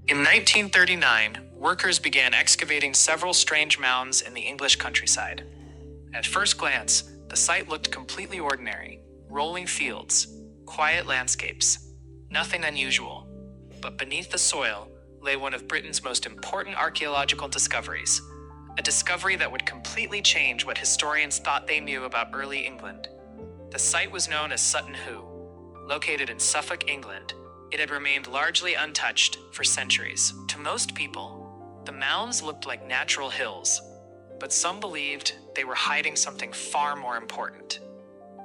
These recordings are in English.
In 1939, workers began excavating several strange mounds in the English countryside. At first glance, the site looked completely ordinary: rolling fields, quiet landscapes, nothing unusual. But beneath the soil lay one of Britain's most important archaeological discoveries, a discovery that would completely change what historians thought they knew about early England. The site was known as Sutton Hoo. Located in Suffolk, England, it had remained largely untouched for centuries. To most people, the mounds looked like natural hills, but some believed they were hiding something far more important.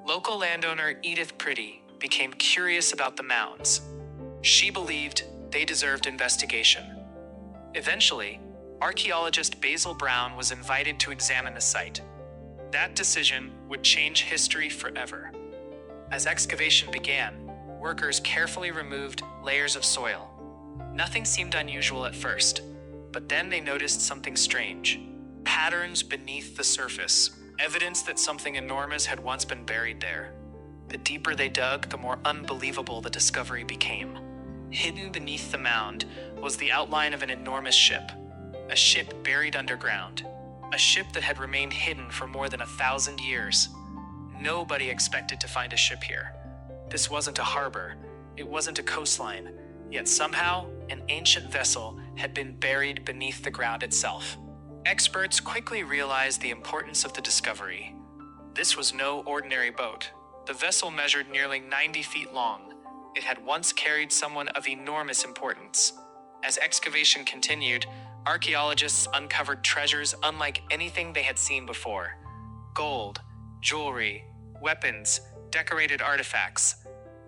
Local landowner Edith Pretty became curious about the mounds. She believed they deserved investigation. Eventually, archaeologist Basil Brown was invited to examine the site. That decision would change history forever. As excavation began, workers carefully removed layers of soil. Nothing seemed unusual at first, but then they noticed something strange. Patterns beneath the surface, evidence that something enormous had once been buried there. The deeper they dug, the more unbelievable the discovery became. Hidden beneath the mound was the outline of an enormous ship, a ship buried underground, a ship that had remained hidden for more than 1,000 years. Nobody expected to find a ship here. This wasn't a harbor, it wasn't a coastline, yet somehow an ancient vessel had been buried beneath the ground itself. Experts quickly realized the importance of the discovery. This was no ordinary boat. The vessel measured nearly 90 feet long. It had once carried someone of enormous importance. As excavation continued, archaeologists uncovered treasures unlike anything they had seen before. Gold, jewelry, weapons, decorated artifacts.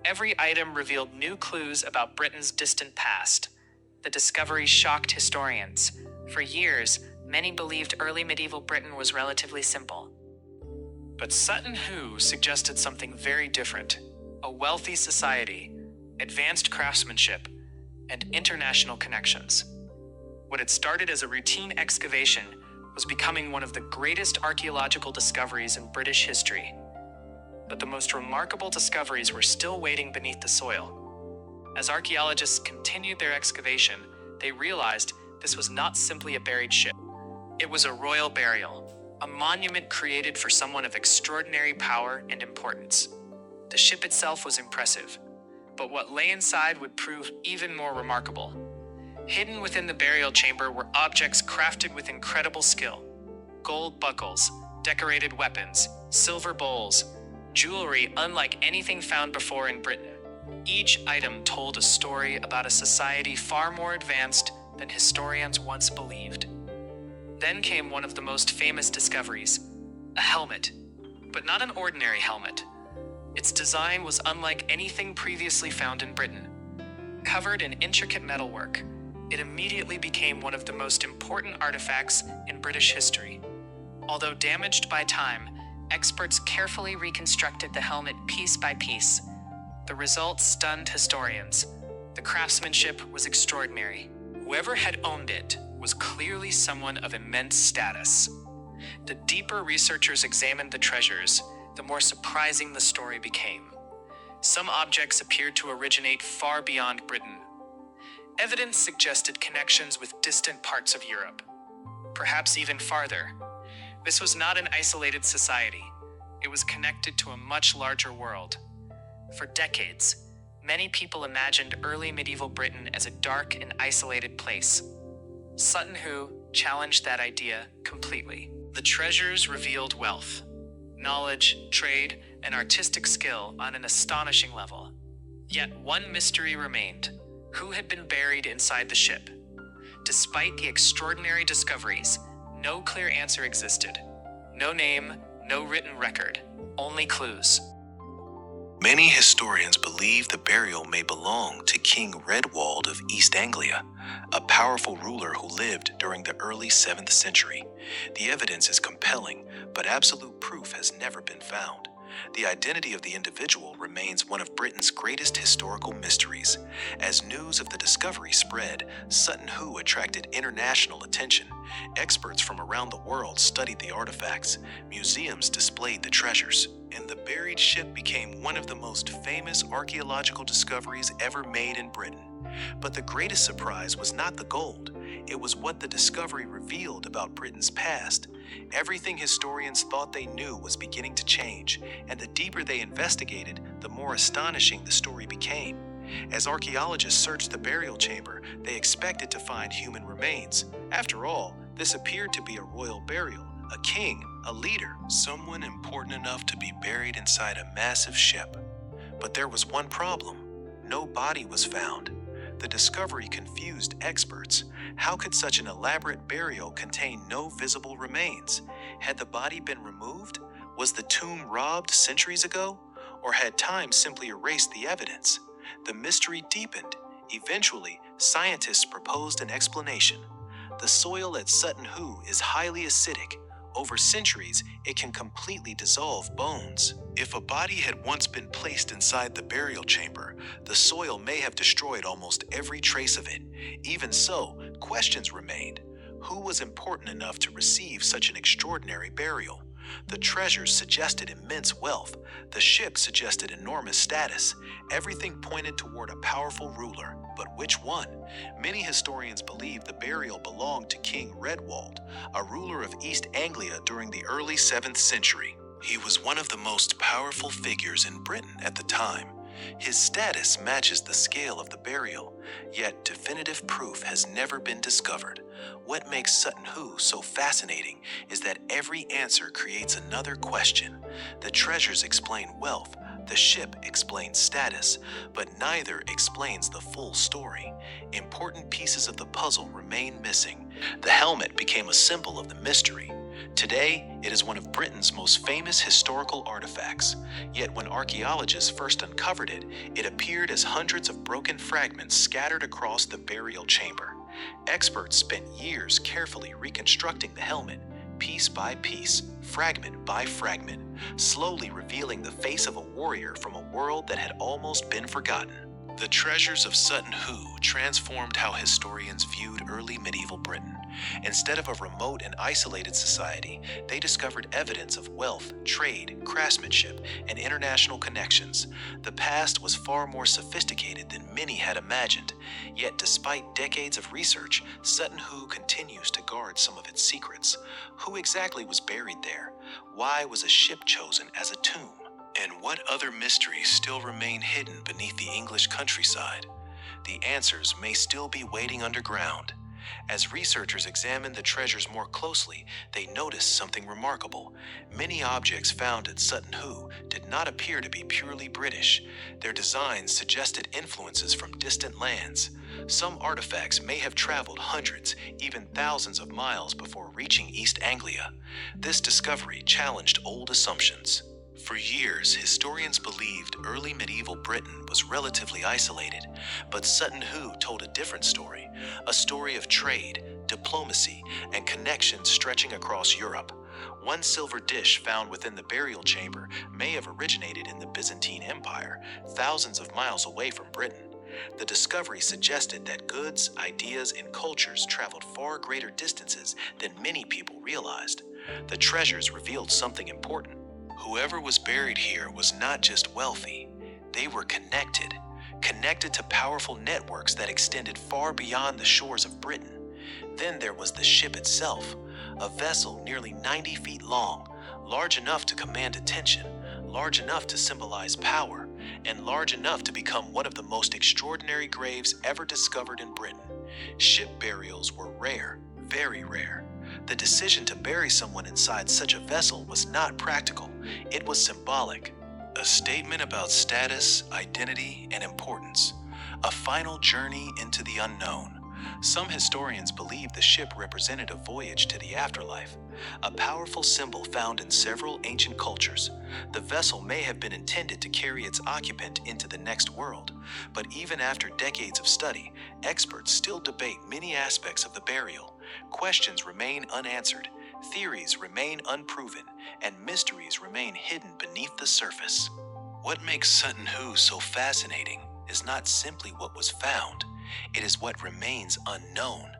Every item revealed new clues about Britain's distant past. The discovery shocked historians. For years, many believed early medieval Britain was relatively simple. But Sutton Hoo suggested something very different: a wealthy society, advanced craftsmanship, and international connections. What had started as a routine excavation was becoming one of the greatest archaeological discoveries in British history. But the most remarkable discoveries were still waiting beneath the soil. As archaeologists continued their excavation, they realized this was not simply a buried ship. It was a royal burial, a monument created for someone of extraordinary power and importance. The ship itself was impressive, but what lay inside would prove even more remarkable. Hidden within the burial chamber were objects crafted with incredible skill: gold buckles, decorated weapons, silver bowls, jewelry unlike anything found before in Britain. Each item told a story about a society far more advanced than historians once believed. Then came one of the most famous discoveries: a helmet, but not an ordinary helmet. Its design was unlike anything previously found in Britain. Covered in intricate metalwork, it immediately became one of the most important artifacts in British history. Although damaged by time, experts carefully reconstructed the helmet piece by piece. The results stunned historians. The craftsmanship was extraordinary. Whoever had owned it was clearly someone of immense status. The deeper researchers examined the treasures, the more surprising the story became. Some objects appeared to originate far beyond Britain. Evidence suggested connections with distant parts of Europe, perhaps even farther. This was not an isolated society. It was connected to a much larger world. For decades, many people imagined early medieval Britain as a dark and isolated place. Sutton Hoo challenged that idea completely. The treasures revealed wealth, knowledge, trade, and artistic skill on an astonishing level. Yet one mystery remained: who had been buried inside the ship? Despite the extraordinary discoveries, no clear answer existed. No name, no written record, only clues. Many historians believe the burial may belong to King Redwald of East Anglia, a powerful ruler who lived during the early 7th century. The evidence is compelling, but absolute proof has never been found. The identity of the individual remains one of Britain's greatest historical mysteries. As news of the discovery spread, Sutton Hoo attracted international attention. Experts from around the world studied the artifacts. Museums displayed the treasures, and the buried ship became one of the most famous archaeological discoveries ever made in Britain. But the greatest surprise was not the gold. It was what the discovery revealed about Britain's past. Everything historians thought they knew was beginning to change, and the deeper they investigated, the more astonishing the story became. As archaeologists searched the burial chamber, they expected to find human remains. After all, this appeared to be a royal burial, a king, a leader, someone important enough to be buried inside a massive ship. But there was one problem. No body was found. The discovery confused experts. How could such an elaborate burial contain no visible remains? Had the body been removed? Was the tomb robbed centuries ago? Or had time simply erased the evidence? The mystery deepened. Eventually, scientists proposed an explanation. The soil at Sutton Hoo is highly acidic. Over centuries, it can completely dissolve bones. If a body had once been placed inside the burial chamber, the soil may have destroyed almost every trace of it. Even so, questions remained. Who was important enough to receive such an extraordinary burial? The treasures suggested immense wealth. The ship suggested enormous status. Everything pointed toward a powerful ruler. But which one? Many historians believe the burial belonged to King Redwald, a ruler of East Anglia during the early 7th century. He was one of the most powerful figures in Britain at the time. His status matches the scale of the burial, yet definitive proof has never been discovered. What makes Sutton Hoo so fascinating is that every answer creates another question. The treasures explain wealth, the ship explains status, but neither explains the full story. Important pieces of the puzzle remain missing. The helmet became a symbol of the mystery. Today, it is one of Britain's most famous historical artifacts. Yet when archaeologists first uncovered it, it appeared as hundreds of broken fragments scattered across the burial chamber. Experts spent years carefully reconstructing the helmet, piece by piece, fragment by fragment, slowly revealing the face of a warrior from a world that had almost been forgotten. The treasures of Sutton Hoo transformed how historians viewed early medieval Britain. Instead of a remote and isolated society, they discovered evidence of wealth, trade, craftsmanship, and international connections. The past was far more sophisticated than many had imagined. Yet despite decades of research, Sutton Hoo continues to guard some of its secrets. Who exactly was buried there? Why was a ship chosen as a tomb? And what other mysteries still remain hidden beneath the English countryside? The answers may still be waiting underground. As researchers examined the treasures more closely, they noticed something remarkable. Many objects found at Sutton Hoo did not appear to be purely British. Their designs suggested influences from distant lands. Some artifacts may have traveled hundreds, even thousands of miles before reaching East Anglia. This discovery challenged old assumptions. For years, historians believed early medieval Britain was relatively isolated, but Sutton Hoo told a different story, a story of trade, diplomacy, and connections stretching across Europe. One silver dish found within the burial chamber may have originated in the Byzantine Empire, thousands of miles away from Britain. The discovery suggested that goods, ideas, and cultures traveled far greater distances than many people realized. The treasures revealed something important. Whoever was buried here was not just wealthy, they were connected to powerful networks that extended far beyond the shores of Britain. Then there was the ship itself, a vessel nearly 90 feet long, large enough to command attention, large enough to symbolize power, and large enough to become one of the most extraordinary graves ever discovered in Britain. Ship burials were rare, very rare. The decision to bury someone inside such a vessel was not practical, it was symbolic. A statement about status, identity, and importance. A final journey into the unknown. Some historians believe the ship represented a voyage to the afterlife, a powerful symbol found in several ancient cultures. The vessel may have been intended to carry its occupant into the next world, but even after decades of study, experts still debate many aspects of the burial. Questions remain unanswered, theories remain unproven, and mysteries remain hidden beneath the surface. What makes Sutton Hoo so fascinating is not simply what was found, it is what remains unknown.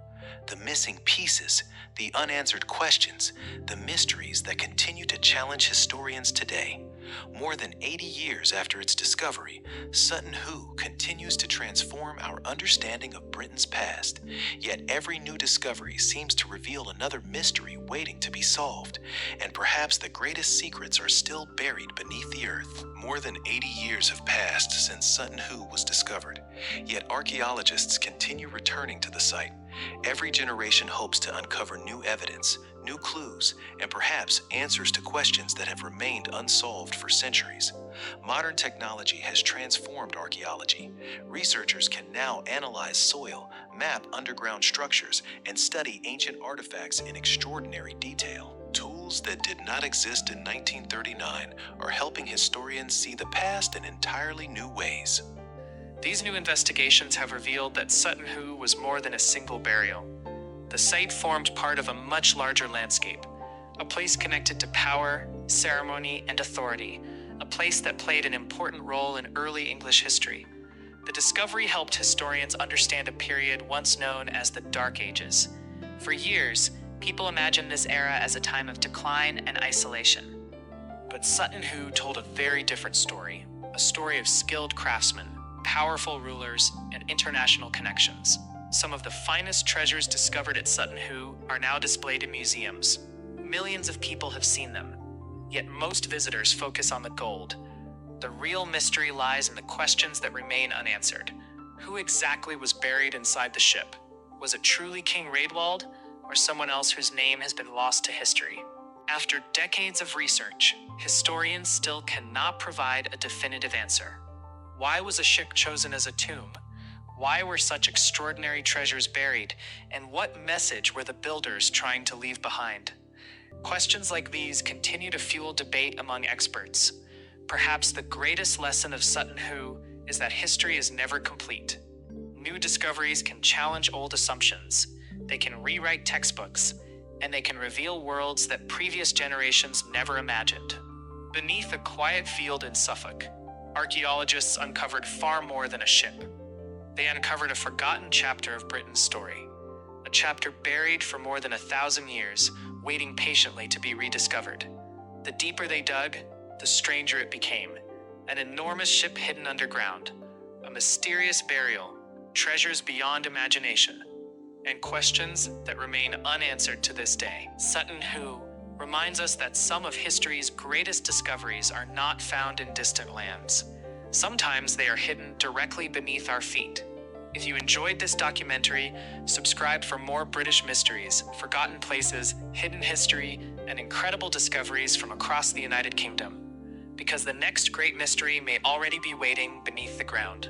The missing pieces, the unanswered questions, the mysteries that continue to challenge historians today. More than 80 years after its discovery, Sutton Hoo continues to transform our understanding of Britain's past. Yet every new discovery seems to reveal another mystery waiting to be solved, and perhaps the greatest secrets are still buried beneath the earth. More than 80 years have passed since Sutton Hoo was discovered, yet archaeologists continue returning to the site. Every generation hopes to uncover new evidence, new clues, and perhaps answers to questions that have remained unsolved for centuries. Modern technology has transformed archaeology. Researchers can now analyze soil, map underground structures, and study ancient artifacts in extraordinary detail. Tools that did not exist in 1939 are helping historians see the past in entirely new ways. These new investigations have revealed that Sutton Hoo was more than a single burial. The site formed part of a much larger landscape, a place connected to power, ceremony, and authority, a place that played an important role in early English history. The discovery helped historians understand a period once known as the Dark Ages. For years, people imagined this era as a time of decline and isolation. But Sutton Hoo told a very different story, a story of skilled craftsmen, powerful rulers, and international connections. Some of the finest treasures discovered at Sutton Hoo are now displayed in museums. Millions of people have seen them, yet most visitors focus on the gold. The real mystery lies in the questions that remain unanswered. Who exactly was buried inside the ship? Was it truly King Raedwald, or someone else whose name has been lost to history? After decades of research, historians still cannot provide a definitive answer. Why was a ship chosen as a tomb? Why were such extraordinary treasures buried? And what message were the builders trying to leave behind? Questions like these continue to fuel debate among experts. Perhaps the greatest lesson of Sutton Hoo is that history is never complete. New discoveries can challenge old assumptions, they can rewrite textbooks, and they can reveal worlds that previous generations never imagined. Beneath a quiet field in Suffolk, archaeologists uncovered far more than a ship. They uncovered a forgotten chapter of Britain's story, a chapter buried for more than 1,000 years, waiting patiently to be rediscovered. The deeper they dug, the stranger it became. An enormous ship hidden underground, a mysterious burial, treasures beyond imagination, and questions that remain unanswered to this day. Sutton Hoo reminds us that some of history's greatest discoveries are not found in distant lands. Sometimes they are hidden directly beneath our feet. If you enjoyed this documentary, subscribe for more British mysteries, forgotten places, hidden history, and incredible discoveries from across the United Kingdom. Because the next great mystery may already be waiting beneath the ground.